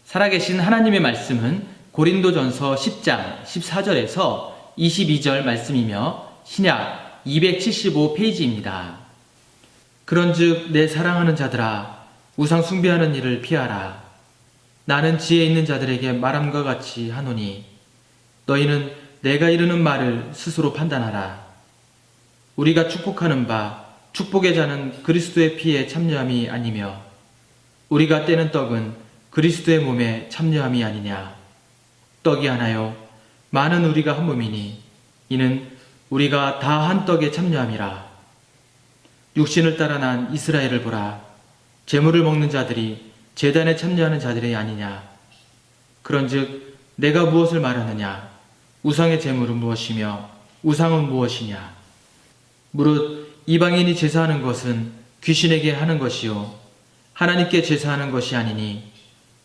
살아계신 하나님의 말씀은 고린도전서 10장 14절에서 22절 말씀이며 신약 275페이지입니다. 그런즉 내 사랑하는 자들아 우상 숭배하는 일을 피하라. 나는 지혜 있는 자들에게 말함과 같이 하노니 너희는 내가 이르는 말을 스스로 판단하라. 우리가 축복하는 바 축복의 자는 그리스도의 피에 참여함이 아니며 우리가 떼는 떡은 그리스도의 몸에 참여함이 아니냐. 떡이 하나요 많은 우리가 한 몸이니 이는 우리가 다 한 떡에 참여함이라. 육신을 따라 난 이스라엘을 보라. 제물을 먹는 자들이 제단에 참여하는 자들이 아니냐. 그런즉 내가 무엇을 말하느냐. 우상의 제물은 무엇이며 우상은 무엇이냐. 무릇 이방인이 제사하는 것은 귀신에게 하는 것이요 하나님께 제사하는 것이 아니니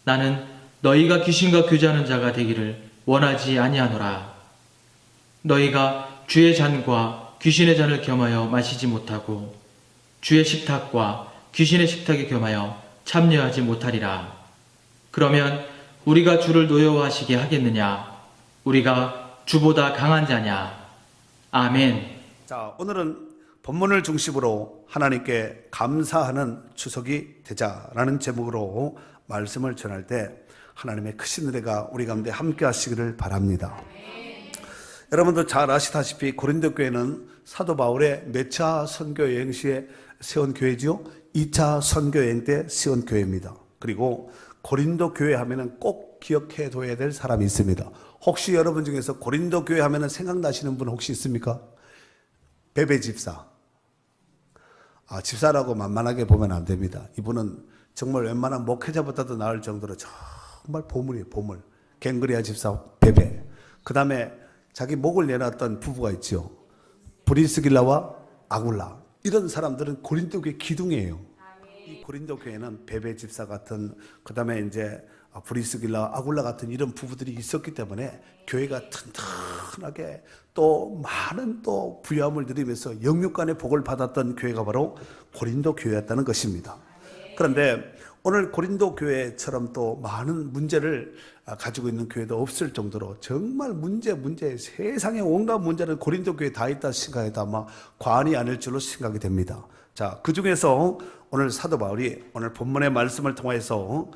나는 너희가 귀신과 교제하는 자가 되기를 원하지 아니하노라. 너희가 주의 잔과 귀신의 잔을 겸하여 마시지 못하고 주의 식탁과 귀신의 식탁에 겸하여 참여하지 못하리라. 그러면 우리가 주를 노여워하시게 하겠느냐. 우리가 주보다 강한 자냐. 아멘. 자, 오늘은 본문을 중심으로 하나님께 감사하는 추석이 되자라는 제목으로 말씀을 전할 때 하나님의 크신 은혜가 우리 가운데 함께 하시기를 바랍니다. 여러분도 잘 아시다시피 고린도 교회는 사도 바울의 몇 차 선교 여행 시에 세운 교회죠? 2차 선교 여행 때 세운 교회입니다. 그리고 고린도 교회 하면은 꼭 기억해 둬야 될 사람이 있습니다. 혹시 여러분 중에서 고린도 교회 하면은 생각나시는 분 혹시 있습니까? 베베 집사. 집사라고 만만하게 보면 안 됩니다. 이분은 정말 웬만한 목회자보다도 나을 정도로 정말 보물이에요, 보물. 갱그리아 집사 베베. 그 다음에 자기 목을 내놨던 부부가 있죠. 브리스길라와 아굴라. 이런 사람들은 고린도 교회 기둥이에요. 이 고린도 교회는 베베 집사 같은, 그 다음에 이제 브리스길라, 아굴라 같은 이런 부부들이 있었기 때문에 교회가 튼튼하게 또 많은 또 부유함을 누리면서 영육간의 복을 받았던 교회가 바로 고린도 교회였다는 것입니다. 그런데 오늘 고린도 교회처럼 또 많은 문제를 가지고 있는 교회도 없을 정도로 정말 문제 세상의 온갖 문제는 고린도 교회에 다 있다 생각해도 아마 과언이 아닐 줄로 생각이 됩니다. 자, 그 중에서 오늘 사도 바울이 오늘 본문의 말씀을 통해서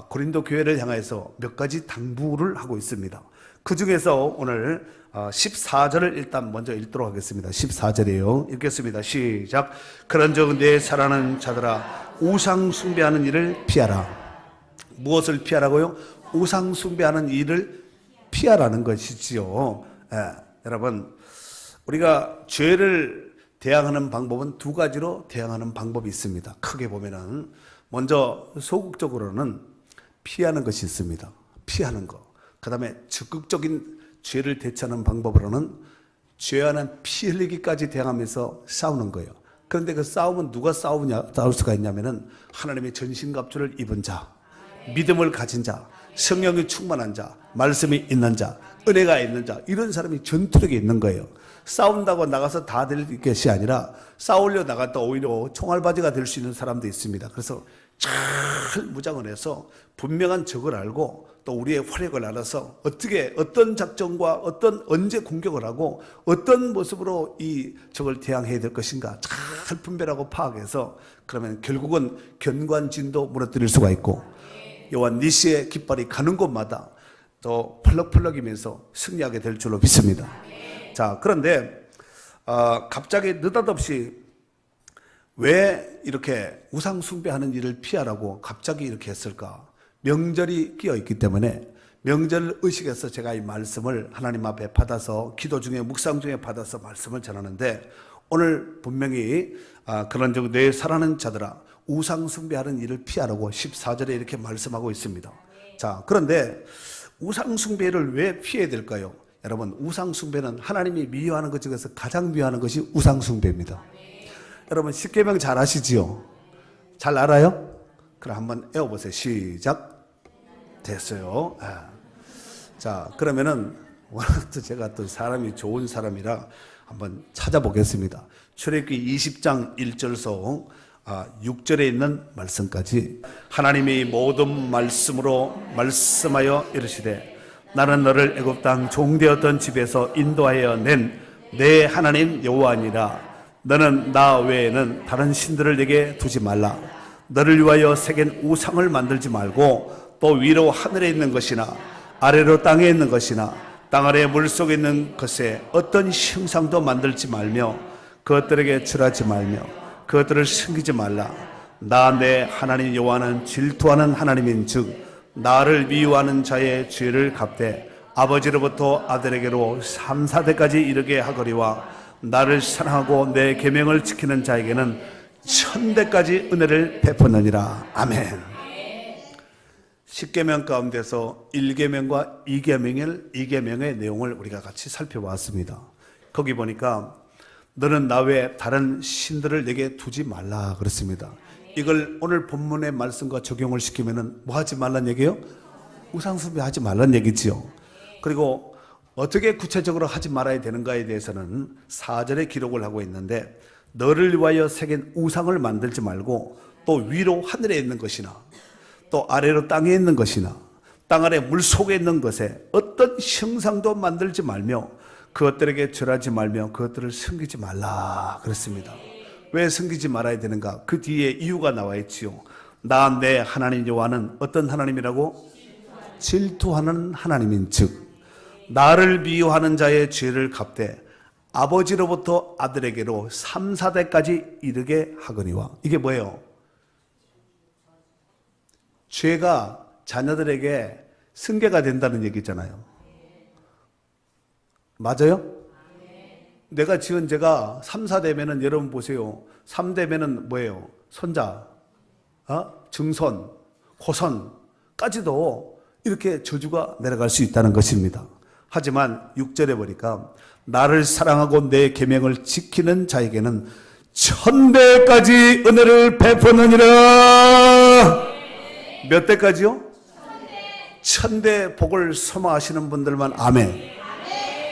고린도 교회를 향해서 몇 가지 당부를 하고 있습니다. 그 중에서 오늘 14절을 일단 먼저 읽도록 하겠습니다. 14절이에요. 읽겠습니다. 시작. 그런즉 내 사랑하는 자들아 우상 숭배하는 일을 피하라. 무엇을 피하라고요? 우상 숭배하는 일을 피하라는 것이지요. 여러분, 우리가 죄를 대항하는 방법은 두 가지로 대항하는 방법이 있습니다. 크게 보면은 먼저 소극적으로는 피하는 것이 있습니다. 피하는 것. 그 다음에 적극적인 죄를 대처하는 방법으로는 죄와는 피 흘리기까지 대항하면서 싸우는 거예요. 그런데 그 싸움은 누가 싸울 수가 있냐면은 하나님의 전신갑주를 입은 자, 믿음을 가진 자, 성령이 충만한 자, 말씀이 있는 자, 은혜가 있는 자, 이런 사람이 전투력이 있는 거예요. 싸운다고 나가서 다 될 것이 아니라 싸우려 나갔다 오히려 총알바지가 될 수 있는 사람도 있습니다. 그래서 잘 무장을 해서 분명한 적을 알고 또 우리의 활약을 알아서 어떻게 어떤 작전과 언제 공격을 하고 어떤 모습으로 이 적을 대항해야 될 것인가 잘 분별하고 파악해서 그러면 결국은 견관진도 무너뜨릴 수가 있고 요한 니시의 깃발이 가는 곳마다 또 펄럭펄럭이면서 승리하게 될 줄로 믿습니다. 자, 그런데 갑자기 느닷없이 왜 이렇게 우상 숭배하는 일을 피하라고 갑자기 이렇게 했을까? 명절이 끼어 있기 때문에 명절 의식에서 제가 이 말씀을 하나님 앞에 받아서 기도 중에 묵상 중에 받아서 말씀을 전하는데 오늘 분명히 그런즉 내 사랑하는 자들아 우상 숭배하는 일을 피하라고 14절에 이렇게 말씀하고 있습니다. 자, 그런데 우상 숭배를 왜 피해야 될까요? 여러분, 우상 숭배는 하나님이 미워하는 것 중에서 가장 미워하는 것이 우상 숭배입니다. 여러분, 십계명 잘 아시지요? 잘 알아요? 그럼 한번 외워보세요. 시작. 됐어요. 자, 그러면은 워낙 또 제가 또 사람이 좋은 사람이라 한번 찾아보겠습니다. 출애굽기 20장 1절서 6절에 있는 말씀까지 하나님이 모든 말씀으로 말씀하여 이르시되 나는 너를 애굽 땅 종되었던 집에서 인도하여 낸 내 하나님 여호와니라. 너는 나 외에는 다른 신들을 내게 두지 말라. 너를 위하여 새긴 우상을 만들지 말고 또 위로 하늘에 있는 것이나 아래로 땅에 있는 것이나 땅 아래 물속에 있는 것에 어떤 형상도 만들지 말며 그것들에게 절하지 말며 그것들을 숨기지 말라. 나 내 하나님 여호와는 질투하는 하나님인즉 나를 미워하는 자의 죄를 갚되 아버지로부터 아들에게로 3, 4대까지 이르게 하거니와 나를 사랑하고 내 계명을 지키는 자에게는 1000대까지 은혜를 베푸느니라. 아멘. 10계명 가운데서 1계명과 2계명의 내용을 우리가 같이 살펴봤습니다. 거기 보니까 너는 나 외에 다른 신들을 내게 두지 말라 그랬습니다. 이걸 오늘 본문의 말씀과 적용을 시키면은 뭐 하지 말란 얘기예요? 우상숭배 하지 말란 얘기지요. 그리고 어떻게 구체적으로 하지 말아야 되는가에 대해서는 4절에 기록을 하고 있는데 너를 위하여 새긴 우상을 만들지 말고 또 위로 하늘에 있는 것이나 또 아래로 땅에 있는 것이나 땅 아래 물 속에 있는 것에 어떤 형상도 만들지 말며 그것들에게 절하지 말며 그것들을 섬기지 말라 그랬습니다. 왜 섬기지 말아야 되는가? 그 뒤에 이유가 나와 있지요. 나 내 하나님 여호와는 어떤 하나님이라고? 질투하는 하나님인즉 나를 미워하는 자의 죄를 갚되 아버지로부터 아들에게로 3, 4대까지 이르게 하거니와. 이게 뭐예요? 죄가 자녀들에게 승계가 된다는 얘기잖아요. 맞아요? 내가 지은 죄가 3, 4대면은 여러분 보세요. 3대면은 뭐예요? 손자, 증손, 고손까지도 이렇게 저주가 내려갈 수 있다는 것입니다. 하지만 6절에 보니까 나를 사랑하고 내 계명을 지키는 자에게는 1000대까지 은혜를 베푸느니라. 몇 대까지요? 1000대 복을 소망하시는 분들만 아멘.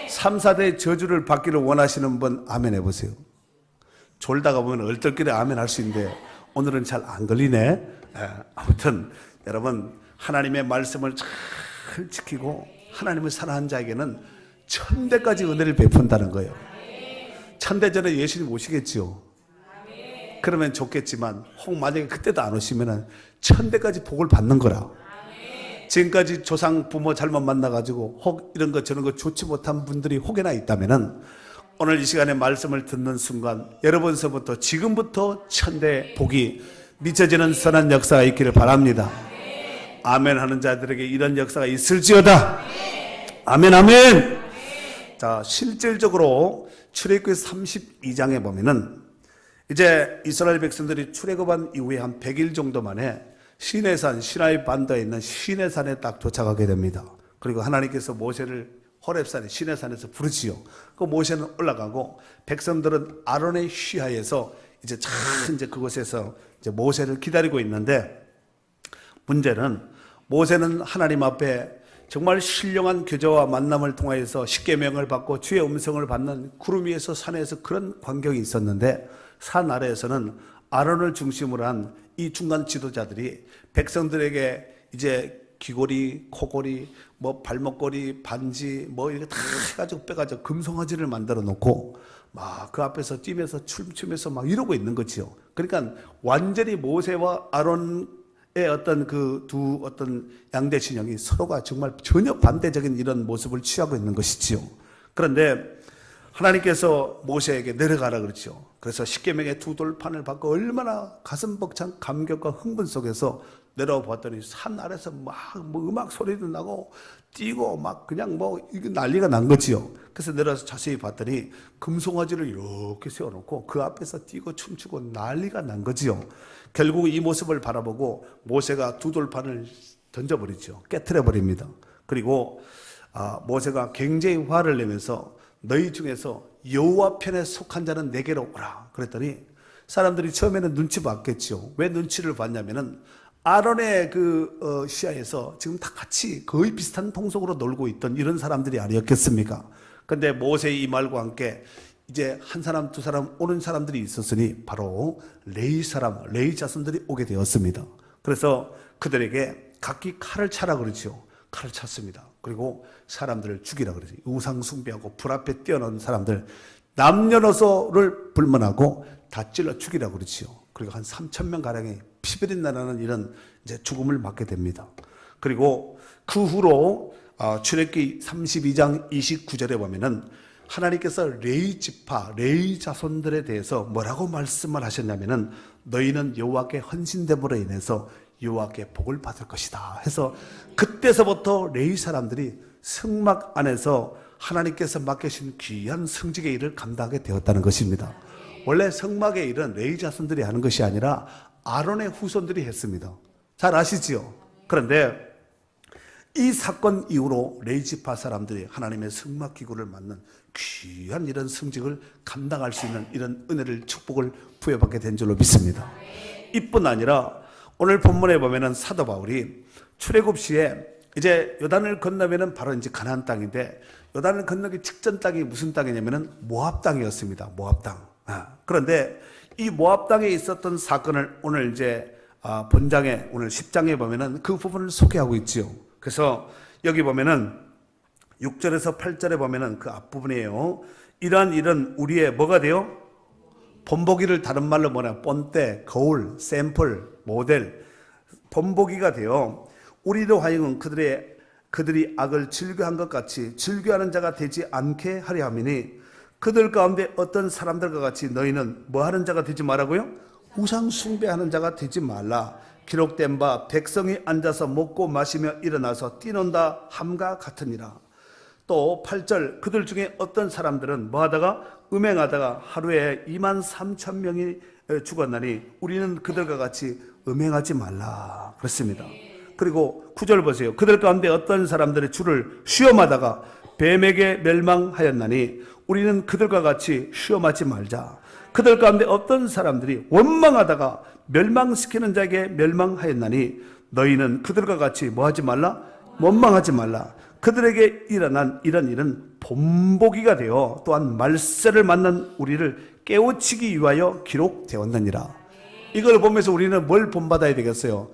3, 4대 저주를 받기를 원하시는 분 아멘 해보세요. 졸다가 보면 얼떨결에 아멘 할 수 있는데 오늘은 잘 안 걸리네. 아무튼 여러분 하나님의 말씀을 잘 지키고 하나님을 사랑하는 자에게는 1000대까지 은혜를 베푼다는 거예요. 1000대 전에 예수님 오시겠지요. 그러면 좋겠지만 혹 만약에 그때도 안 오시면 1000대까지 복을 받는 거라. 지금까지 조상 부모 잘못 만나가지고 혹 이런 거 저런 거 좋지 못한 분들이 혹여나 있다면은 오늘 이 시간에 말씀을 듣는 순간 여러분서부터 지금부터 1000대 복이 미쳐지는 선한 역사가 있기를 바랍니다. 아멘 하는 자들에게 이런 역사가 있을지어다. 아멘 아멘. 자, 실질적으로 출애굽기 32장에 보면은 이제 이스라엘 백성들이 출애굽한 이후에 한 100일 정도 만에 시내산, 시나이 반도에 있는 시내산에 딱 도착하게 됩니다. 그리고 하나님께서 모세를 호렙산에 시내산에서 부르지요. 그 모세는 올라가고 백성들은 아론의 휘하에서 이제 그곳에서 이제 모세를 기다리고 있는데 문제는 모세는 하나님 앞에 정말 신령한 교제와 만남을 통하여서 십계명을 받고 주의 음성을 받는 구름 위에서 산에서 그런 광경이 있었는데 산 아래에서는 아론을 중심으로 한 이 중간 지도자들이 백성들에게 이제 귀걸이, 코걸이, 뭐 발목걸이, 반지 뭐 이렇게 다 해가지고 빼가지고 금송아지를 만들어 놓고 막 그 앞에서 뛰면서 춤추면서 막 이러고 있는 거지요. 그러니까 완전히 모세와 아론의 어떤 그 두 어떤 양대 진영이 서로가 정말 전혀 반대적인 이런 모습을 취하고 있는 것이지요. 그런데 하나님께서 모세에게 내려가라 그랬죠. 그래서 십계명의 두 돌판을 받고 얼마나 가슴 벅찬 감격과 흥분 속에서 내려와 봤더니 산 아래서 막 뭐 음악 소리도 나고 뛰고 막 그냥 뭐 이게 난리가 난 거지요. 그래서 내려와서 자세히 봤더니 금송아지를 이렇게 세워놓고 그 앞에서 뛰고 춤추고 난리가 난 거지요. 결국 이 모습을 바라보고 모세가 두 돌판을 던져버리죠. 깨트려 버립니다. 그리고 모세가 굉장히 화를 내면서 너희 중에서 여호와 편에 속한 자는 내게로 오라 그랬더니 사람들이 처음에는 눈치 봤겠죠. 왜 눈치를 봤냐면은 아론의 그 시야에서 지금 다 같이 거의 비슷한 통속으로 놀고 있던 이런 사람들이 아니었겠습니까? 근데 모세의 이 말과 함께 이제 한 사람 두 사람 오는 사람들이 있었으니 바로 레위 사람, 레위 자손들이 오게 되었습니다. 그래서 그들에게 각기 칼을 차라 그러죠. 칼을 찼습니다. 그리고 사람들을 죽이라 그러죠. 우상 숭배하고 불 앞에 뛰어난 사람들 남녀노소를 불문하고 다 찔러 죽이라 그러지요. 그리고 한 3,000명 가량의 피비린 나라는 이런 이제 죽음을 맞게 됩니다. 그리고 그 후로 출애굽기 32장 29절에 보면은 하나님께서 레위 지파, 레위 자손들에 대해서 뭐라고 말씀을 하셨냐면은 너희는 여호와께 헌신됨으로 인해서 여호와께 복을 받을 것이다 해서 그때서부터 레위 사람들이 성막 안에서 하나님께서 맡기신 귀한 성직의 일을 감당하게 되었다는 것입니다. 원래 성막의 일은 레위 자손들이 하는 것이 아니라 아론의 후손들이 했습니다. 잘 아시지요? 그런데 이 사건 이후로 레위 지파 사람들이 하나님의 성막 기구를 맡는 귀한 이런 성직을 감당할 수 있는 이런 은혜를 축복을 부여받게 된 줄로 믿습니다. 이뿐 아니라 오늘 본문에 보면은 사도 바울이 출애굽 시에 이제 요단을 건너면은 바로 이제 가나안 땅인데 요단을 건너기 직전 땅이 무슨 땅이냐면은 모압 땅이었습니다. 모압 땅. 그런데 이 모압 땅에 있었던 사건을 오늘 이제 본장에 오늘 10장에 보면은 그 부분을 소개하고 있지요. 그래서 여기 보면은 6절에서 8절에 보면은 그 앞부분이에요. 이러한 일은 우리의 뭐가 돼요? 본보기를 다른 말로 뭐냐? 본때, 거울, 샘플, 모델, 본보기가 돼요. 우리로 하여금 그들이 악을 즐겨한 것 같이 즐겨하는 자가 되지 않게 하려 함이니 그들 가운데 어떤 사람들과 같이 너희는 뭐 하는 자가 되지 말라고요? 우상 숭배하는 자가 되지 말라. 기록된 바 백성이 앉아서 먹고 마시며 일어나서 뛰논다 함과 같으니라. 또 8절 그들 중에 어떤 사람들은 뭐하다가 음행하다가 하루에 23,000명이 죽었나니 우리는 그들과 같이 음행하지 말라 그랬습니다. 그리고 9절 보세요. 그들 가운데 어떤 사람들이 주를 시험하다가 뱀에게 멸망하였나니 우리는 그들과 같이 시험하지 말자. 그들 가운데 어떤 사람들이 원망하다가 멸망시키는 자에게 멸망하였나니 너희는 그들과 같이 뭐하지 말라? 원망하지 말라. 그들에게 일어난 이런 일은 본보기가 되어 또한 말세를 만난 우리를 깨우치기 위하여 기록되었느니라. 이걸 보면서 우리는 뭘 본받아야 되겠어요?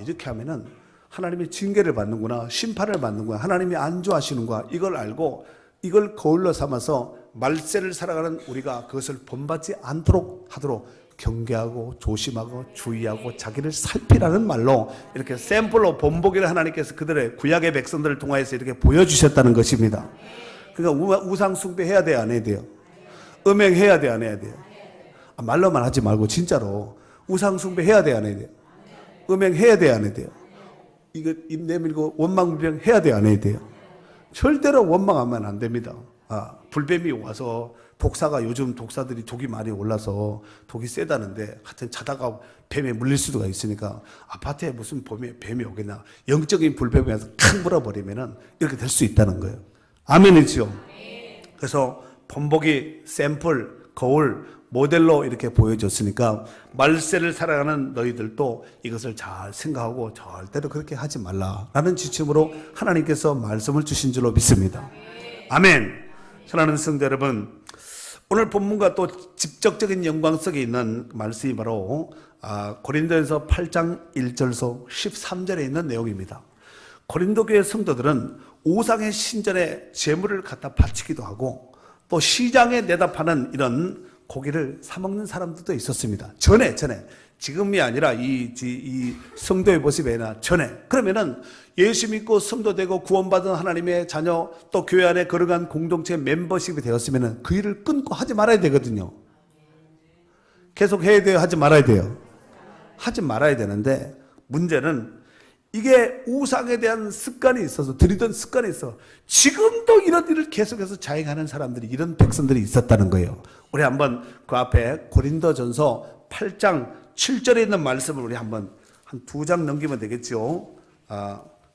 이렇게 하면은 하나님의 징계를 받는구나, 심판을 받는구나, 하나님이 안 좋아하시는구나, 이걸 알고 이걸 거울로 삼아서 말세를 살아가는 우리가 그것을 본받지 않도록 하도록 경계하고 조심하고 주의하고 자기를 살피라는 말로 이렇게 샘플로 본보기를 하나님께서 그들의 구약의 백성들을 통하여서 이렇게 보여주셨다는 것입니다. 그러니까 우상 숭배해야 돼요, 안 해야 돼요? 음행해야 돼요, 안 해야 돼요? 말로만 하지 말고 진짜로 우상 숭배해야 돼요, 안 해야 돼요? 음행해야 돼요, 안 해야 돼요? 이거 입 내밀고 원망불평 해야 돼요, 안 해야 돼요? 절대로 원망하면 안 됩니다. 불뱀이 와서 독사가 요즘 독사들이 독이 많이 올라서 독이 세다는데 하여튼 자다가 뱀에 물릴 수가 있으니까 아파트에 무슨 뱀이 오겠나, 영적인 불뱀이 와서 칵 물어버리면은 이렇게 될 수 있다는 거예요. 아멘이죠. 그래서 본보기, 샘플, 거울, 모델로 이렇게 보여줬으니까 말세를 살아가는 너희들도 이것을 잘 생각하고 절대로 그렇게 하지 말라라는 지침으로 하나님께서 말씀을 주신 줄로 믿습니다. 아멘. 사랑하는 성도 여러분, 오늘 본문과 또 직접적인 연관성이 있는 말씀이 바로 고린도전서 8장 1절서 13절에 있는 내용입니다. 고린도 교회 성도들은 우상의 신전에 제물을 갖다 바치기도 하고 또 시장에 내다 파는 이런 고기를 사 먹는 사람들도 있었습니다. 전에 지금이 아니라 이 성도의 모습이 아니라 전에. 그러면은 예수 믿고 성도 되고 구원받은 하나님의 자녀 또 교회 안에 거룩한 공동체 멤버십이 되었으면은 그 일을 끊고 하지 말아야 되거든요. 계속 해야 돼요, 하지 말아야 돼요? 하지 말아야 되는데 문제는 이게 우상에 대한 습관이 있어서 들이던 습관이 있어 지금도 이런 일을 계속해서 자행하는 사람들이, 이런 백성들이 있었다는 거예요. 우리 한번 그 앞에 고린도전서 8장 7절에 있는 말씀을 우리 한번 한 2장 넘기면 되겠죠.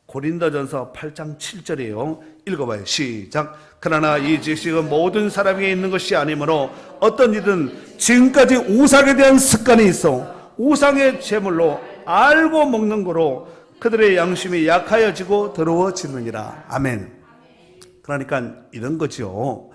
고린도전서 8장 7절이에요. 읽어봐요. 시작. 그러나 이 지식은 모든 사람에게 있는 것이 아니므로 어떤 이든 지금까지 우상에 대한 습관이 있어 우상의 제물로 알고 먹는 거로 그들의 양심이 약하여지고 더러워지느니라. 아멘. 그러니까 이런 거죠.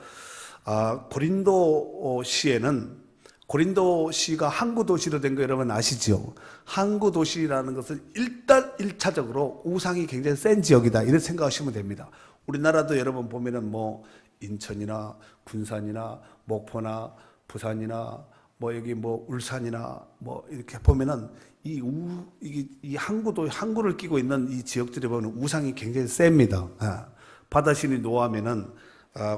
고린도시가 항구 도시로 된 거 여러분 아시죠? 항구 도시라는 것은 일단 1차적으로 우상이 굉장히 센 지역이다 이렇게 생각하시면 됩니다. 우리나라도 여러분 보면은 뭐 인천이나 군산이나 목포나 부산이나 뭐 여기 뭐 울산이나 뭐 이렇게 보면은 이 항구를 끼고 있는 이 지역들에 보면 우상이 굉장히 셉니다. 바다신이 노하면은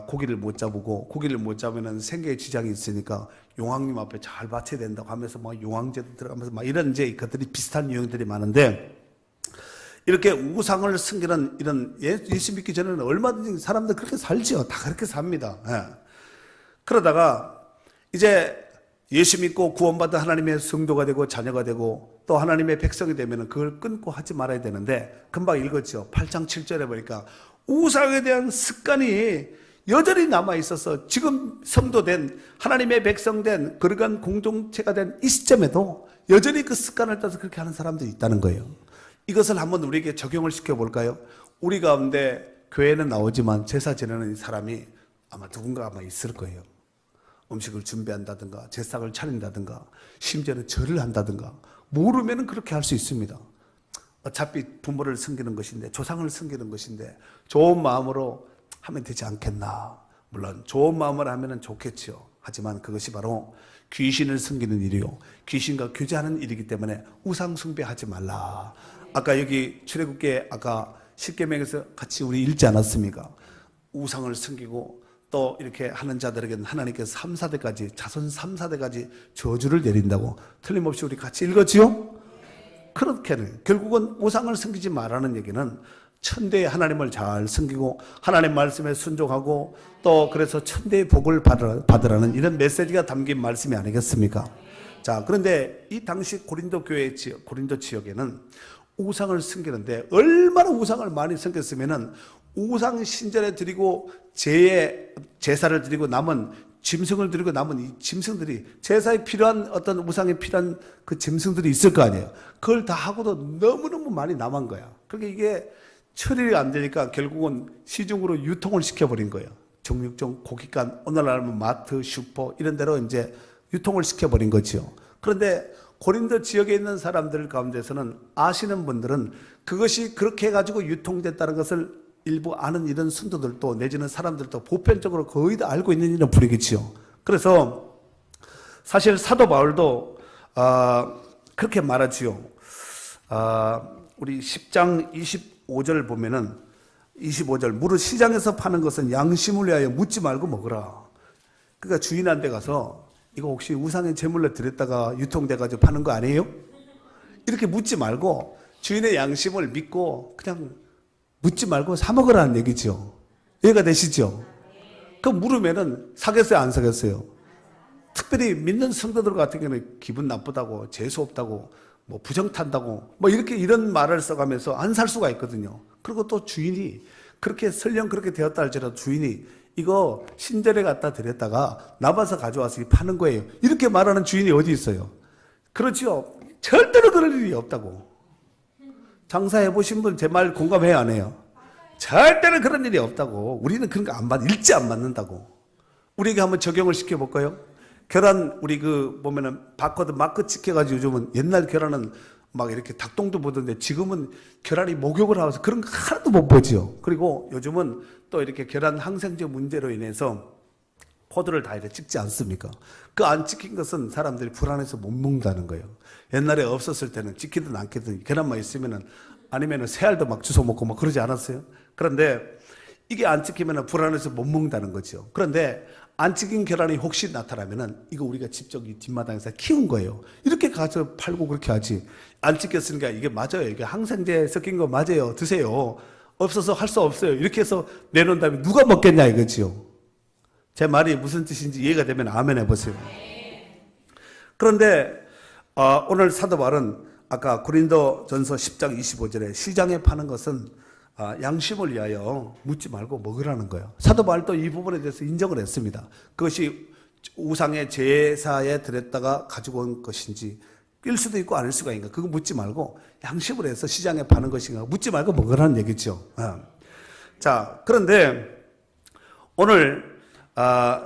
고기를 못 잡고 고기를 못 잡으면 생계에 지장이 있으니까 용왕님 앞에 잘 바쳐야 된다고 하면서 막 용왕제도 들어가면서 막 이런 이제 것들이 비슷한 유형들이 많은데 이렇게 우상을 섬기는 이런 예수 믿기 전에는 얼마든지 사람들 그렇게 살지요. 다 그렇게 삽니다. 그러다가 이제 예수 믿고 구원받은 하나님의 성도가 되고 자녀가 되고 또 하나님의 백성이 되면 그걸 끊고 하지 말아야 되는데 금방 읽었죠. 8장 7절에 보니까 우상에 대한 습관이 여전히 남아 있어서 지금 성도된 하나님의 백성된 거룩한 공동체가 된 이 시점에도 여전히 그 습관을 따서 그렇게 하는 사람들이 있다는 거예요. 이것을 한번 우리에게 적용을 시켜볼까요? 우리 가운데 교회는 나오지만 제사 지내는 사람이 아마 누군가 아마 있을 거예요. 음식을 준비한다든가 제사를 차린다든가 심지어는 절을 한다든가 모르면 그렇게 할 수 있습니다. 어차피 부모를 섬기는 것인데 조상을 섬기는 것인데 좋은 마음으로 하면 되지 않겠나. 물론 좋은 마음으로 하면 좋겠죠. 하지만 그것이 바로 귀신을 섬기는 일이요 귀신과 교제하는 일이기 때문에 우상 숭배하지 말라. 아까 여기 출애굽기에 아까 십계명에서 같이 우리 읽지 않았습니까? 우상을 섬기고 또 이렇게 하는 자들에게는 하나님께서 3, 4대까지 자손 3, 4대까지 저주를 내린다고 틀림없이 우리 같이 읽었지요? 그렇게는 결국은 우상을 섬기지 말라는 얘기는 천대의 하나님을 잘 섬기고 하나님 말씀에 순종하고 또 그래서 천대의 복을 받으라는 이런 메시지가 담긴 말씀이 아니겠습니까? 자, 그런데 이 당시 고린도 지역에는 우상을 섬기는데 얼마나 우상을 많이 섬겼으면은 우상 신전에 드리고 제사를 드리고 남은 짐승을 드리고 남은 이 짐승들이 제사에 필요한 어떤 우상에 필요한 그 짐승들이 있을 거 아니에요. 그걸 다 하고도 너무너무 많이 남은 거야. 그러니까 이게 처리가 안 되니까 결국은 시중으로 유통을 시켜버린 거예요. 정육점, 고깃간, 오늘날은 마트, 슈퍼 이런 데로 이제 유통을 시켜버린 거죠. 그런데 고린도 지역에 있는 사람들 가운데서는 아시는 분들은 그것이 그렇게 해가지고 유통됐다는 것을 일부 아는 이런 성도들도 내지는 사람들도 보편적으로 거의 다 알고 있는 일은 분위기지요. 그래서 사실 사도 바울도 그렇게 말하지요. 우리 10장 25절 보면은 25절 무릇 시장에서 파는 것은 양심을 위하여 묻지 말고 먹으라. 그러니까 주인한테 가서 이거 혹시 우상의 제물로 드렸다가 유통돼가지고 파는 거 아니에요? 이렇게 묻지 말고 주인의 양심을 믿고 그냥 묻지 말고 사 먹으라는 얘기죠. 이해가 되시죠? 그 물으면은 사겠어요, 안 사겠어요? 특별히 믿는 성도들 같은 경우는 기분 나쁘다고, 재수 없다고, 뭐 부정 탄다고, 뭐 이런 말을 써가면서 안 살 수가 있거든요. 그리고 또 주인이 그렇게 설령 그렇게 되었다 할지라도 주인이 이거 신전에 갖다 드렸다가 남아서 가져와서 파는 거예요. 이렇게 말하는 주인이 어디 있어요? 그렇죠. 절대로 그럴 일이 없다고. 장사해 보신 분 제 말 공감해요, 안 해요? 절대로 그런 일이 없다고. 우리는 그런 거 안 일지 안 맞는다고. 우리에게 한번 적용을 시켜볼까요? 계란 우리 보면은 바코드 마크 찍혀가지고 요즘은 옛날 계란은 막 이렇게 닭똥도 보던데 지금은 계란이 목욕을 하면서 그런 거 하나도 못 보지요. 그리고 요즘은 또 이렇게 계란 항생제 문제로 인해서 코드를 다 이렇게 찍지 않습니까? 그 안 찍힌 것은 사람들이 불안해서 못 먹는다는 거예요. 옛날에 없었을 때는 찍히든 않겠든 계란만 있으면은 아니면은 새알도 막 주워 먹고 막 그러지 않았어요? 그런데 이게 안 찍히면은 불안해서 못 먹는다는 거죠. 그런데 안 찍힌 계란이 혹시 나타나면은 이거 우리가 직접 이 뒷마당에서 키운 거예요. 이렇게 가서 팔고 그렇게 하지. 안 찍혔으니까 이게 맞아요. 이게 항생제 섞인 거 맞아요. 드세요. 없어서 할 수 없어요. 이렇게 해서 내놓은 다음에 누가 먹겠냐 이거지요. 제 말이 무슨 뜻인지 이해가 되면 아멘 해보세요. 그런데 오늘 사도 바울은 아까 고린도전서 10장 25절에 시장에 파는 것은 양심을 위하여 묻지 말고 먹으라는 거예요. 사도 바울도 이 부분에 대해서 인정을 했습니다. 그것이 우상의 제사에 드렸다가 가지고 온 것인지 낄 수도 있고 아닐 수가 있는가. 그거 묻지 말고 양심을 해서 시장에 파는 것인가 묻지 말고 먹으라는 얘기죠. 자, 그런데 오늘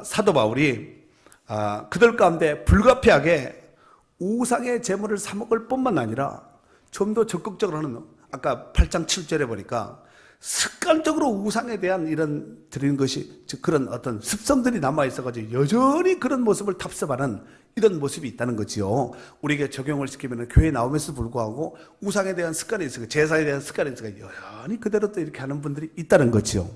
사도 바울이 그들 가운데 불가피하게 우상의 제물을 사 먹을 뿐만 아니라 좀 더 적극적으로는 아까 8장 7절에 보니까 습관적으로 우상에 대한 이런 드리는 것이 즉 그런 어떤 습성들이 남아 있어가지고 여전히 그런 모습을 탑습하는 이런 모습이 있다는 거지요. 우리에게 적용을 시키면 교회에 나오면서 불구하고 우상에 대한 습관이 있어요. 제사에 대한 습관이 있어요. 여전히 그대로 또 이렇게 하는 분들이 있다는 거지요.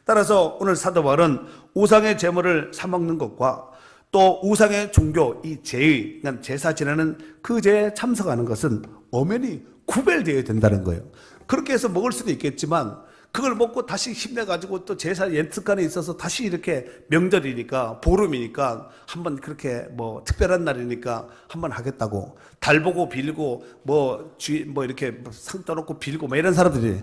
따라서 오늘 사도 바울은 우상의 제물을 사 먹는 것과 또 우상의 종교, 이 제의, 그러니까 제사 지내는 그 제에 참석하는 것은 엄연히 구별되어야 된다는 거예요. 그렇게 해서 먹을 수도 있겠지만 그걸 먹고 다시 힘내가지고 또 제사 옛 습관에 있어서 다시 이렇게 명절이니까 보름이니까 한번 그렇게 뭐 특별한 날이니까 한번 하겠다고 달 보고 빌고 뭐 이렇게 상 떠놓고 빌고 뭐 이런 사람들이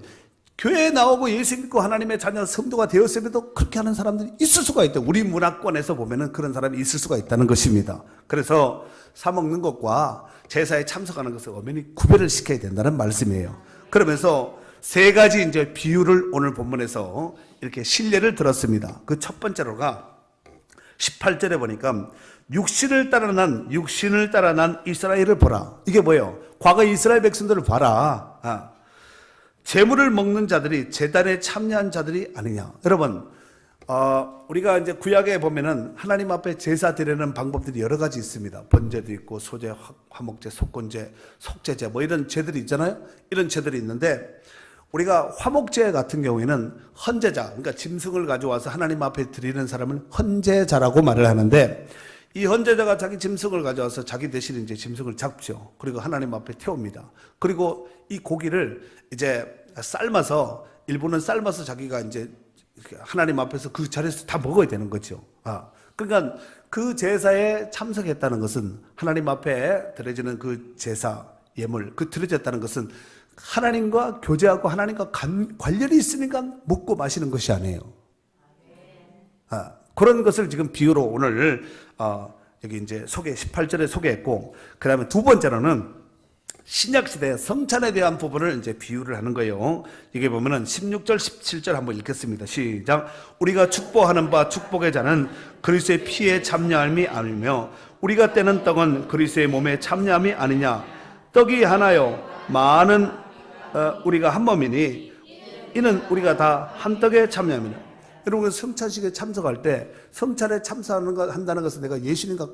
교회에 나오고 예수 믿고 하나님의 자녀 성도가 되었음에도 그렇게 하는 사람들이 있을 수가 있다. 우리 문화권에서 보면은 그런 사람이 있을 수가 있다는 것입니다. 그래서 사 먹는 것과 제사에 참석하는 것을 엄연히 구별을 시켜야 된다는 말씀이에요. 그러면서 세 가지 이제 비유를 오늘 본문에서 이렇게 신뢰를 들었습니다. 그 첫 번째로가 18절에 보니까 육신을 따라 난 이스라엘을 보라. 이게 뭐예요? 과거 이스라엘 백성들을 봐라. 제물을 먹는 자들이 제단에 참여한 자들이 아니냐. 여러분, 우리가 이제 구약에 보면은 하나님 앞에 제사 드리는 방법들이 여러 가지 있습니다. 번제도 있고 소제, 화목제, 속건제, 속제제 뭐 이런 제들이 있잖아요. 이런 제들이 있는데 우리가 화목제 같은 경우에는 헌제자, 그러니까 짐승을 가져와서 하나님 앞에 드리는 사람은 헌제자라고 말을 하는데 이 헌제자가 자기 짐승을 가져와서 자기 대신 이제 짐승을 잡죠. 그리고 하나님 앞에 태웁니다. 그리고 이 고기를 이제 삶아서 일부는 삶아서 자기가 이제 하나님 앞에서 그 자리에서 다 먹어야 되는 거죠. 그러니까 그 제사에 참석했다는 것은 하나님 앞에 드려지는 그 제사 예물, 그 드려졌다는 것은 하나님과 교제하고 하나님과 관련이 있으니까 먹고 마시는 것이 아니에요. 그런 것을 지금 비유로 오늘 여기 이제 18절에 소개했고, 그 다음에 두 번째로는 신약시대 성찬에 대한 부분을 이제 비유를 하는 거예요. 이게 보면은 16절, 17절 한번 읽겠습니다. 시작. 우리가 축복하는 바 축복의 자는 그리스도의 피에 참여함이 아니며 우리가 떼는 떡은 그리스도의 몸에 참여함이 아니냐. 떡이 하나요 많은 우리가 한 몸이니 이는 우리가 다 한 떡에 참여함이냐. 여러분 성찬식에 참석할 때 성찬에 참석한다는 것은 내가 예수님과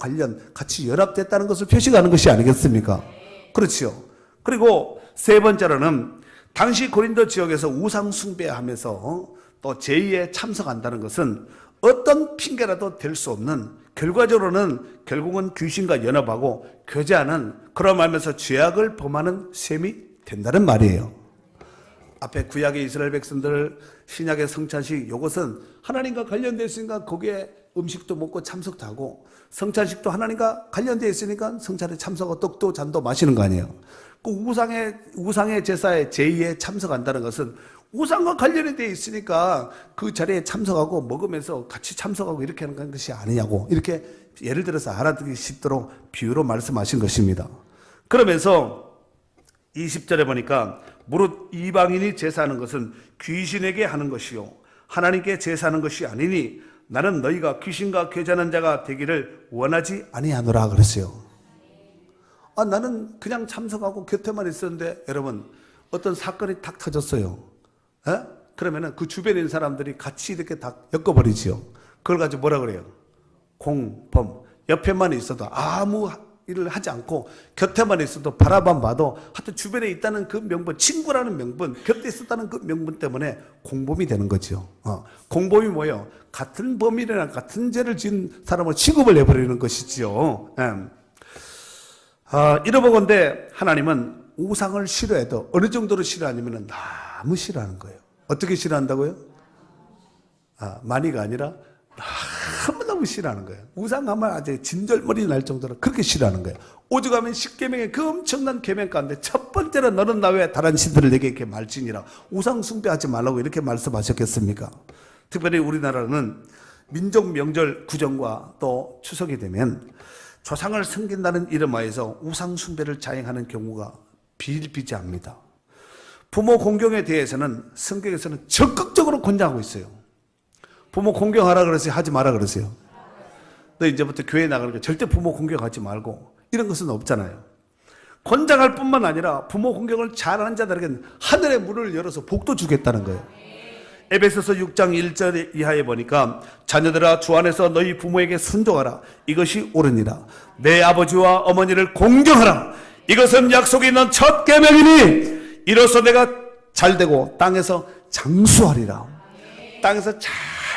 같이 연합됐다는 것을 표시하는 것이 아니겠습니까? 그렇죠. 그리고 세 번째로는 당시 고린도 지역에서 우상 숭배하면서 또 제2에 참석한다는 것은 어떤 핑계라도 될 수 없는 결과적으로는 결국은 귀신과 연합하고 교제하는 그러면서 죄악을 범하는 셈이 된다는 말이에요. 앞에 구약의 이스라엘 백성들 신약의 성찬식 이것은 하나님과 관련되어 있으니까 거기에 음식도 먹고 참석도 하고 성찬식도 하나님과 관련되어 있으니까 성찬에 참석하고 떡도 잔도 마시는 거 아니에요. 그 우상의 제사에 제2에 참석한다는 것은 우상과 관련이 되어 있으니까 그 자리에 참석하고 먹으면서 같이 참석하고 이렇게 하는 것이 아니냐고 이렇게 예를 들어서 알아듣기 쉽도록 비유로 말씀하신 것입니다. 그러면서 20절에 보니까 무릇 이방인이 제사하는 것은 귀신에게 하는 것이요 하나님께 제사하는 것이 아니니 나는 너희가 귀신과 교제하는 자가 되기를 원하지 아니하노라 그랬어요. 나는 그냥 참석하고 곁에만 있었는데 여러분 어떤 사건이 탁 터졌어요. 그러면은 그 주변에 있는 사람들이 같이 이렇게 다 엮어버리지요. 그걸 가지고 뭐라 그래요? 공범. 옆에만 있어도 아무 일을 하지 않고 곁에만 있어도 바라만 봐도 하여튼 주변에 있다는 그 명분, 친구라는 명분, 곁에 있었다는 그 명분 때문에 공범이 되는 거죠. 공범이 뭐예요? 같은 범인이나 같은 죄를 지은 사람을 취급을 해버리는 것이지요. 이러보건대 하나님은 우상을 싫어해도 어느 정도로 싫어하냐면 너무 싫어하는 거예요. 어떻게 싫어한다고요? 많이가 아니라 너무너무 싫어하는 거예요. 우상하면 아주 진절머리 날 정도로 그렇게 싫어하는 거예요. 오죽하면 10계명의 그 엄청난 계명 가운데 첫 번째로 너는 나 외에 다른 신들을 내게 이렇게 말지니라. 우상 숭배하지 말라고 이렇게 말씀하셨겠습니까? 특별히 우리나라는 민족 명절 구정과 또 추석이 되면 조상을 섬긴다는 이름하에서 우상 숭배를 자행하는 경우가 비일비재합니다. 부모 공경에 대해서는 성경에서는 적극적으로 권장하고 있어요. 부모 공경하라 그러세요? 하지 마라 그러세요? 너 이제부터 교회 나가니까 절대 부모 공경하지 말고 이런 것은 없잖아요. 권장할 뿐만 아니라 부모 공경을 잘하는 자들에게는 하늘의 문을 열어서 복도 주겠다는 거예요. 에베소서 6장 1절 이하에 보니까 자녀들아 주 안에서 너희 부모에게 순종하라. 이것이 옳으니라. 내 아버지와 어머니를 공경하라. 이것은 약속이 있는 첫 계명이니 이로써 내가 잘되고 땅에서 장수하리라. 땅에서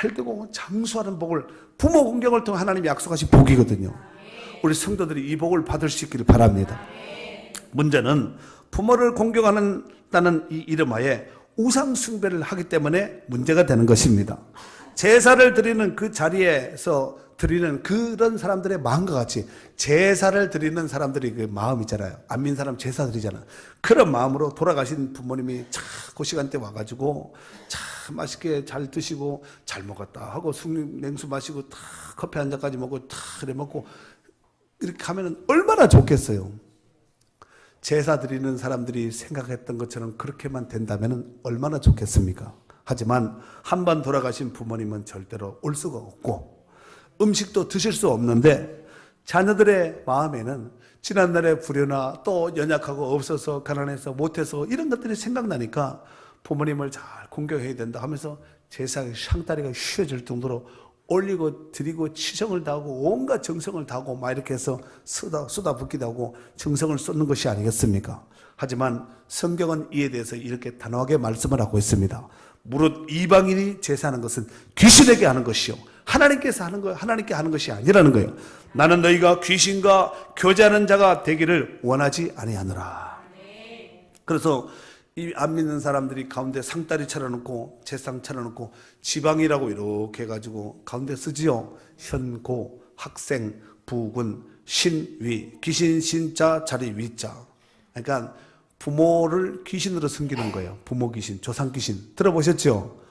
잘되고 장수하는 복을 부모 공경을 통해 하나님이 약속하신 복이거든요. 우리 성도들이 이 복을 받을 수 있기를 바랍니다. 문제는 부모를 공경한다는 이 이름하에 우상 숭배를 하기 때문에 문제가 되는 것입니다. 제사를 드리는 그 자리에서 드리는 그런 사람들의 마음과 같이 제사를 드리는 사람들이 그 마음 있잖아요. 안 믿는 사람 제사 드리잖아요. 그런 마음으로 돌아가신 부모님이 그 시간대 와가지고 참 맛있게 잘 드시고 잘 먹었다 하고 냉수 마시고 커피 한 잔까지 먹고 그래 먹고 이렇게 하면은 얼마나 좋겠어요. 제사 드리는 사람들이 생각했던 것처럼 그렇게만 된다면 얼마나 좋겠습니까? 하지만 한 번 돌아가신 부모님은 절대로 올 수가 없고 음식도 드실 수 없는데 자녀들의 마음에는 지난날의 불효나 또 연약하고 없어서 가난해서 못해서 이런 것들이 생각나니까 부모님을 잘 공경해야 된다 하면서 제사의 샹다리가 휘어질 정도로 올리고 드리고 치성을 다하고 온갖 정성을 다하고 막 이렇게 해서 쏟아붓기도 하고 정성을 쏟는 것이 아니겠습니까? 하지만 성경은 이에 대해서 이렇게 단호하게 말씀을 하고 있습니다. 무릇 이방인이 제사하는 것은 귀신에게 하는 것이요 하나님께서 하는 거 하나님께 하는 것이 아니라는 거예요. 나는 너희가 귀신과 교제하는 자가 되기를 원하지 아니하노라. 그래서 이 안 믿는 사람들이 가운데 상다리 차려놓고 제상 차려놓고 지방이라고 이렇게 해가지고 가운데 쓰지요. 현고, 학생, 부군, 신위, 귀신 신자 자리 위자. 그러니까 부모를 귀신으로 섬기는 거예요. 부모 귀신, 조상 귀신 들어보셨죠?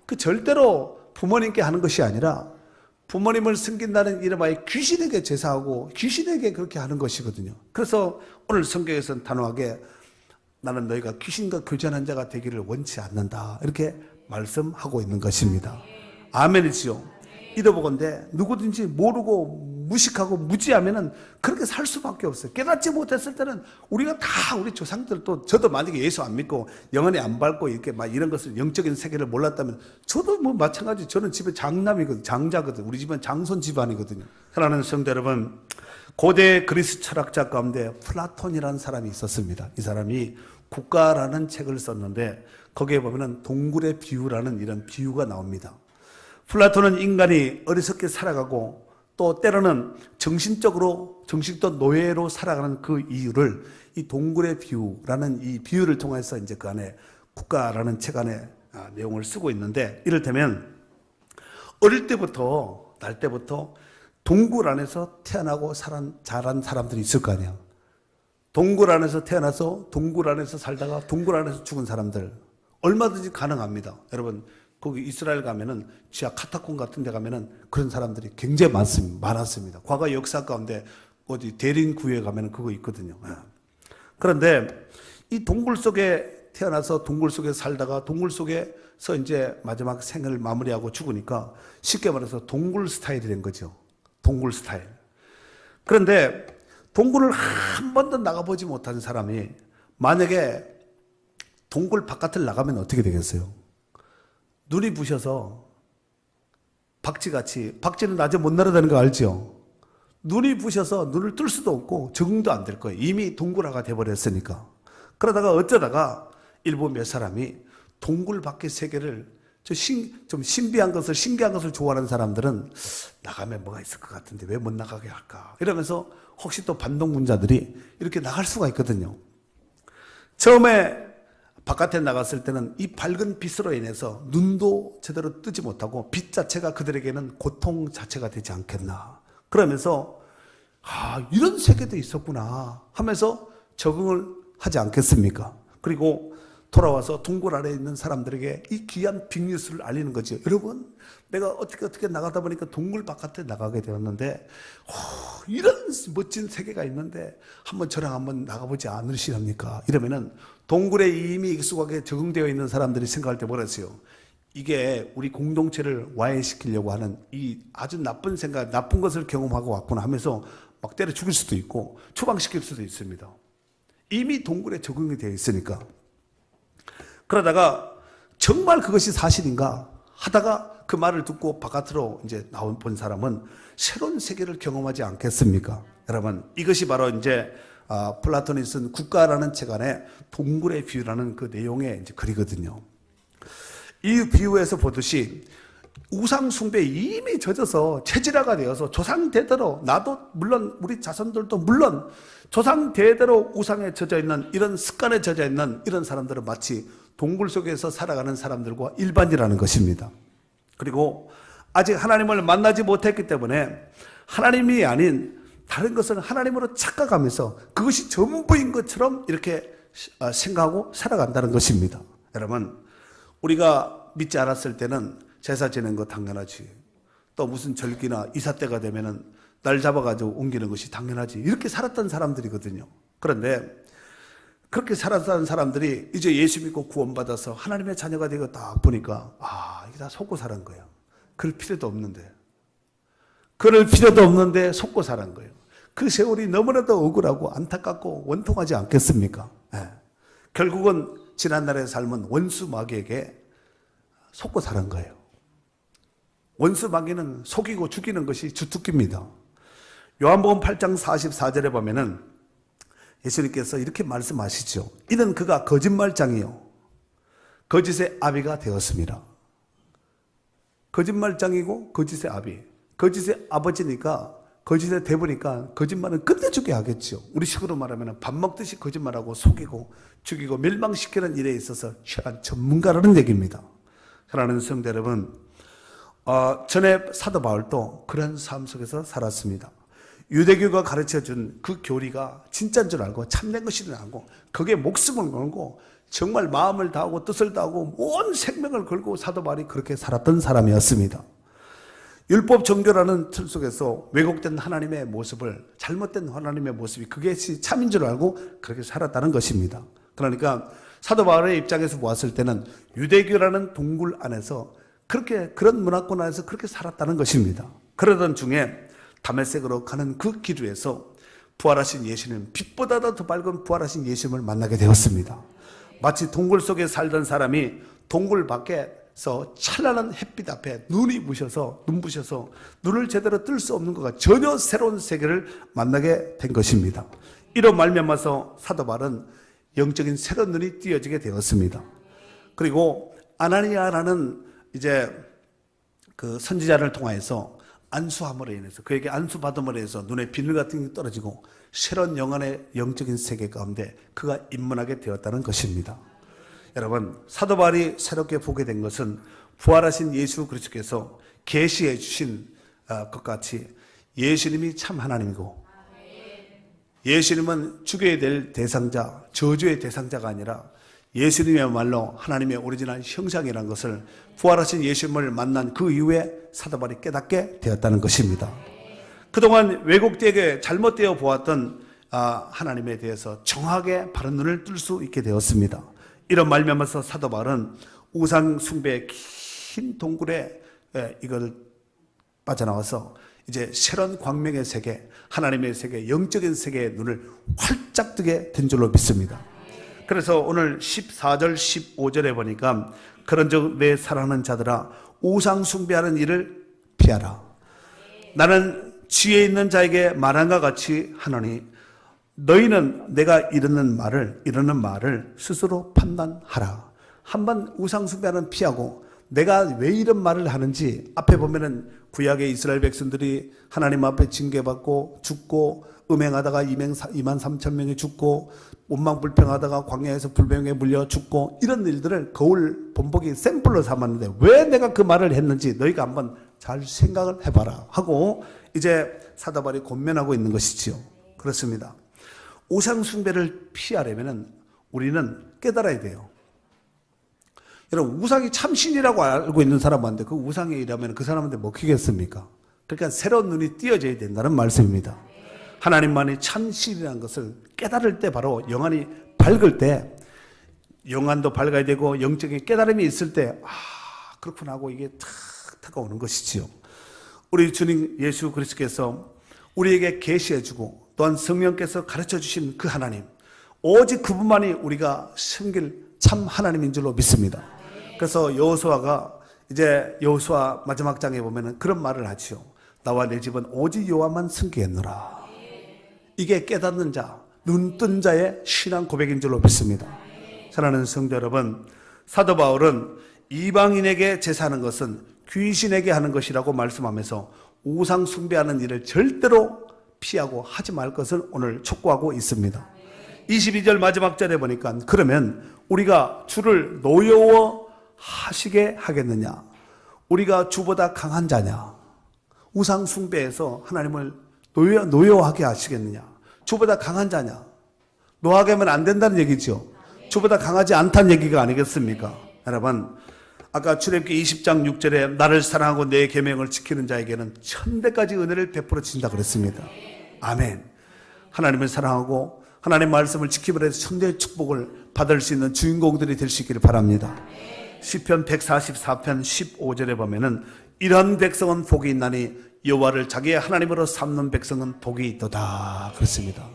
그 절대로 부모님께 하는 것이 아니라 부모님을 섬긴다는 이름하에 귀신에게 제사하고 귀신에게 그렇게 하는 것이거든요. 그래서 오늘 성경에서는 단호하게 나는 너희가 귀신과 교제하는 자가 되기를 원치 않는다 이렇게 말씀하고 있는 것입니다. 아멘이지요. 이러보건대 누구든지 모르고 무식하고 무지하면은 그렇게 살 수밖에 없어요. 깨닫지 못했을 때는 우리가 다 우리 조상들도 저도 만약에 예수 안 믿고 영원히 안 밟고 이렇게 막 이런 것을 영적인 세계를 몰랐다면 저도 뭐 마찬가지. 저는 집에 장남이거든, 장자거든. 우리 집은 장손 집안이거든요. 사랑하는 성도 여러분, 고대 그리스 철학자 가운데 플라톤이라는 사람이 있었습니다. 이 사람이 국가라는 책을 썼는데 거기에 보면은 동굴의 비유라는 이런 비유가 나옵니다. 플라톤은 인간이 어리석게 살아가고 또 때로는 정신도 노예로 살아가는 그 이유를 이 동굴의 비유라는 이 비유를 통해서 이제 그 안에 국가라는 책 안에 내용을 쓰고 있는데 이를테면 어릴 때부터 날 때부터 동굴 안에서 태어나고 자란 사람들이 있을 거 아니에요. 동굴 안에서 태어나서 동굴 안에서 살다가 동굴 안에서 죽은 사람들 얼마든지 가능합니다. 여러분 거기 이스라엘 가면은 지하 카타콤 같은 데 가면은 그런 사람들이 굉장히 많았습니다. 과거 역사 가운데 어디 대림구에 가면은 그거 있거든요. 그런데 이 동굴 속에 태어나서 동굴 속에 살다가 동굴 속에서 이제 마지막 생을 마무리하고 죽으니까 쉽게 말해서 동굴 스타일이 된 거죠. 동굴 스타일. 그런데 동굴을 한 번도 나가보지 못한 사람이 만약에 동굴 바깥을 나가면 어떻게 되겠어요? 눈이 부셔서 박쥐는 낮에 못 날아다니는 거 알죠? 눈이 부셔서 눈을 뜰 수도 없고 적응도 안 될 거예요. 이미 동굴화가 돼버렸으니까. 그러다가 어쩌다가 일부 몇 사람이 동굴 밖의 세계를 좀 신비한 것을 신기한 것을 좋아하는 사람들은 나가면 뭐가 있을 것 같은데 왜 못 나가게 할까 이러면서 혹시 또 반동문자들이 이렇게 나갈 수가 있거든요. 처음에 바깥에 나갔을 때는 이 밝은 빛으로 인해서 눈도 제대로 뜨지 못하고 빛 자체가 그들에게는 고통 자체가 되지 않겠나 그러면서 이런 세계도 있었구나 하면서 적응을 하지 않겠습니까? 그리고 돌아와서 동굴 아래에 있는 사람들에게 이 귀한 빅뉴스를 알리는 거죠. 여러분, 내가 어떻게 나가다 보니까 동굴 바깥에 나가게 되었는데, 이런 멋진 세계가 있는데, 저랑 한번 나가보지 않으시렵니까? 이러면은, 동굴에 이미 익숙하게 적응되어 있는 사람들이 생각할 때 뭐라 했어요? 이게 우리 공동체를 와해시키려고 하는 이 아주 나쁜 생각, 나쁜 것을 경험하고 왔구나 하면서 막 때려 죽일 수도 있고 추방시킬 수도 있습니다. 이미 동굴에 적응이 되어 있으니까. 그러다가 정말 그것이 사실인가 하다가 그 말을 듣고 바깥으로 이제 나온 본 사람은 새로운 세계를 경험하지 않겠습니까? 여러분, 이것이 바로 이제 플라톤이 쓴 국가라는 책 안에 동굴의 비유라는 그 내용의 이제 글이거든요. 이 비유에서 보듯이 우상 숭배에 이미 젖어서 체질화가 되어서 조상 대대로, 나도 물론 우리 자손들도 물론 조상 대대로 우상에 젖어 있는 이런 습관에 젖어 있는 이런 사람들은 마치 동굴 속에서 살아가는 사람들과 일반이라는 것입니다. 그리고 아직 하나님을 만나지 못했기 때문에 하나님이 아닌 다른 것을 하나님으로 착각하면서 그것이 전부인 것처럼 이렇게 생각하고 살아간다는 것입니다. 여러분, 우리가 믿지 않았을 때는 제사 지내는 거 당연하지. 또 무슨 절기나 이사 때가 되면은 날 잡아가지고 옮기는 것이 당연하지. 이렇게 살았던 사람들이거든요. 그런데 그렇게 살았던 사람들이 이제 예수 믿고 구원받아서 하나님의 자녀가 되고 딱 보니까 이게 다 속고 살은 거예요. 그럴 필요도 없는데. 그럴 필요도 없는데 속고 살은 거예요. 그 세월이 너무나도 억울하고 안타깝고 원통하지 않겠습니까? 네. 결국은 지난날의 삶은 원수 마귀에게 속고 사는 거예요. 원수 마귀는 속이고 죽이는 것이 주특기입니다. 요한복음 8장 44절에 보면은 예수님께서 이렇게 말씀하시죠. 이는 그가 거짓말장이요 거짓의 아비가 되었습니다. 거짓말장이고 거짓의 아비, 거짓의 아버지니까 거짓의 대부니까 거짓말은 끝내주게 하겠죠. 우리 식으로 말하면 밥 먹듯이 거짓말하고 속이고 죽이고 멸망시키는 일에 있어서 최한 전문가라는 얘기입니다. 사랑하는 성도 여러분, 전에 사도 바울도 그런 삶 속에서 살았습니다. 유대교가 가르쳐준 그 교리가 진짜인 줄 알고 참된 것인 줄 알고 거기에 목숨을 걸고 정말 마음을 다하고 뜻을 다하고 온 생명을 걸고 사도 바울이 그렇게 살았던 사람이었습니다. 율법 정교라는 틀 속에서 왜곡된 하나님의 모습을, 잘못된 하나님의 모습이 그것이 참인 줄 알고 그렇게 살았다는 것입니다. 그러니까 사도 바울의 입장에서 보았을 때는 유대교라는 동굴 안에서 그런 문화권 안에서 그렇게 살았다는 것입니다. 그러던 중에 다메섹으로 가는 그 길 위에서 부활하신 예수님, 빛보다도 더 밝은 부활하신 예수님을 만나게 되었습니다. 마치 동굴 속에 살던 사람이 동굴 밖에서 찬란한 햇빛 앞에 눈부셔서 눈을 제대로 뜰 수 없는 것과 전혀 새로운 세계를 만나게 된 것입니다. 이로 말미암아서 사도 바울은 영적인 새로운 눈이 띄어지게 되었습니다. 그리고 아나니아라는 이제 그 선지자를 통하여서 안수함으로 인해서, 그에게 안수받음으로 해서 눈에 비늘 같은 게 떨어지고 새로운 영안의 영적인 세계 가운데 그가 입문하게 되었다는 것입니다. 여러분, 사도 바울이 새롭게 보게 된 것은 부활하신 예수 그리스도께서 계시해 주신 것 같이 예수님이 참 하나님이고 예수님은 죽여야 될 대상자, 저주의 대상자가 아니라 예수님이야말로 하나님의 오리지널 형상이라는 것을 부활하신 예수님을 만난 그 이후에 사도 바울이 깨닫게 되었다는 것입니다. 그동안 왜곡되게 잘못되어 보았던 하나님에 대해서 정확하게 바른 눈을 뜰 수 있게 되었습니다. 이런 말미암아서 사도 바울은 우상 숭배의 긴 동굴에 이걸 빠져나와서 이제 새로운 광명의 세계, 하나님의 세계, 영적인 세계의 눈을 활짝 뜨게 된 줄로 믿습니다. 그래서 오늘 14절 15절에 보니까 그런즉 내 사랑하는 자들아 우상 숭배하는 일을 피하라. 나는 지혜 있는 자에게 말한과 같이 하노니 너희는 내가 이르는 말을 스스로 판단하라. 한번 우상 숭배하는 피하고 내가 왜 이런 말을 하는지, 앞에 보면은 구약의 이스라엘 백성들이 하나님 앞에 징계받고 죽고 음행하다가 2만 3천 명이 죽고 원망불평하다가 광야에서 불병에 물려 죽고 이런 일들을 거울 본보기 샘플로 삼았는데 왜 내가 그 말을 했는지 너희가 한번 잘 생각을 해봐라 하고 이제 사도 바울이 권면하고 있는 것이지요. 그렇습니다. 우상 숭배를 피하려면 우리는 깨달아야 돼요. 여러분, 우상이 참신이라고 알고 있는 사람한테 그 우상의 일하면 그 사람한테 먹히겠습니까? 그러니까 새로운 눈이 띄어져야 된다는 말씀입니다. 하나님만이 참신이라는 것을 깨달을 때, 바로 영안이 밝을 때, 영안도 밝아야 되고 영적인 깨달음이 있을 때 그렇구나 하고 이게 탁 다가오는 것이지요. 우리 주님 예수 그리스도께서 우리에게 계시해주고 또한 성령께서 가르쳐주신 그 하나님, 오직 그분만이 우리가 섬길 참 하나님인 줄로 믿습니다. 그래서 여호수아가 이제 여호수아 마지막 장에 보면은 그런 말을 하지요. 나와 내 집은 오직 여호와만 섬기겠노라. 이게 깨닫는 자, 눈뜬 자의 신앙 고백인 줄로 믿습니다. 사랑하는 성도 여러분, 사도 바울은 이방인에게 제사하는 것은 귀신에게 하는 것이라고 말씀하면서 우상 숭배하는 일을 절대로 피하고 하지 말 것을 오늘 촉구하고 있습니다. 22절 마지막 절에 보니까 그러면 우리가 주를 노여워하시게 하겠느냐? 우리가 주보다 강한 자냐? 우상 숭배해서 하나님을 노여워하게 하시겠느냐? 주보다 강한 자냐? 노하게 하면 안 된다는 얘기죠. 주보다 강하지 않다는 얘기가 아니겠습니까? 여러분, 아까 출애굽기 20장 6절에 나를 사랑하고 내 계명을 지키는 자에게는 1000배까지 은혜를 베풀어 주신다 그랬습니다. 아멘. 하나님을 사랑하고 하나님의 말씀을 지키므로 해서 천대의 축복을 받을 수 있는 주인공들이 될 수 있기를 바랍니다. 시편 144편 15절에 보면은 이런 백성은 복이 있나니 여호와를 자기의 하나님으로 삼는 백성은 복이 있도다 그렇습니다.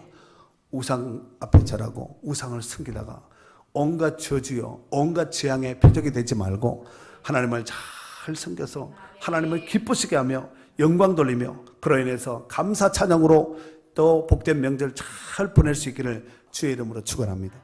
우상 앞에 절하고 우상을 섬기다가 온갖 저주요 온갖 재앙의 표적이 되지 말고 하나님을 잘 섬겨서 하나님을 기쁘시게 하며 영광 돌리며 그로 인해서 감사 찬양으로 또 복된 명절 잘 보낼 수 있기를 주의 이름으로 축원합니다.